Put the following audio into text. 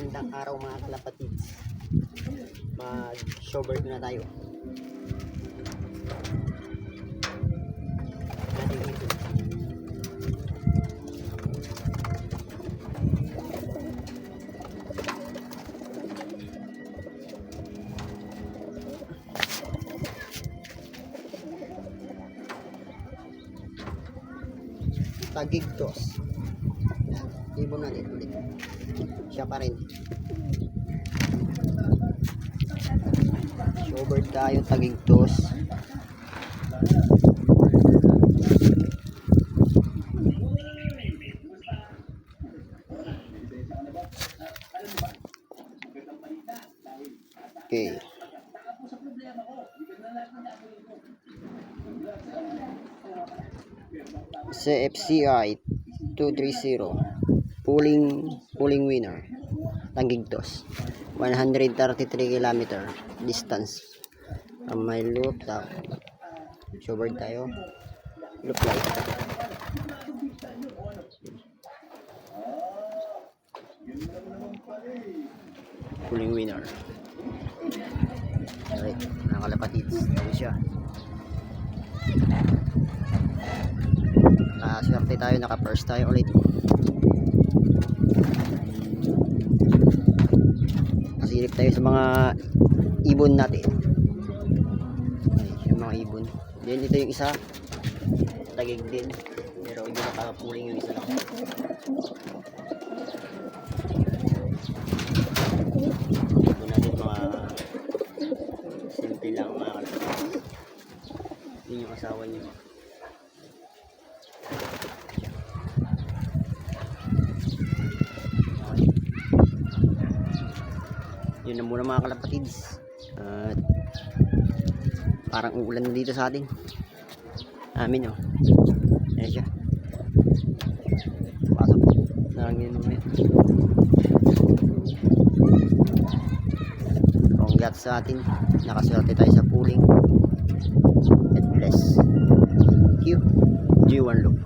Magandang araw mga kalapatids. Mag showboard na tayo. Tagigtos. Ibon natin ulit. Siya pa rin. Showboard tayo, tagigtos. Okay. CFCI 230 pulling winner tagigtos 133 km distance from my loop. Showboard tayo, loop light, pulling winner. Alright, mga kalapatids, tayo siya. Swerte tayo, naka first tayo ulit. Kasilip tayo sa mga ibon natin. Yung mga ibon. Then ito yung isa, tagig din, pero hindi nakapuling yung isa lang. Ibon natin mga simple lang mga kalapatids. Yun yung asawa niyo. Yun na muna mga kalapatids. At parang uulan na dito sa atin. Amin oh. Ayan siya. Pasok na lang yun mamaya. Congrats sa atin. Nakaswerte tayo sa pooling. God bless. Thank you. G1 Loop.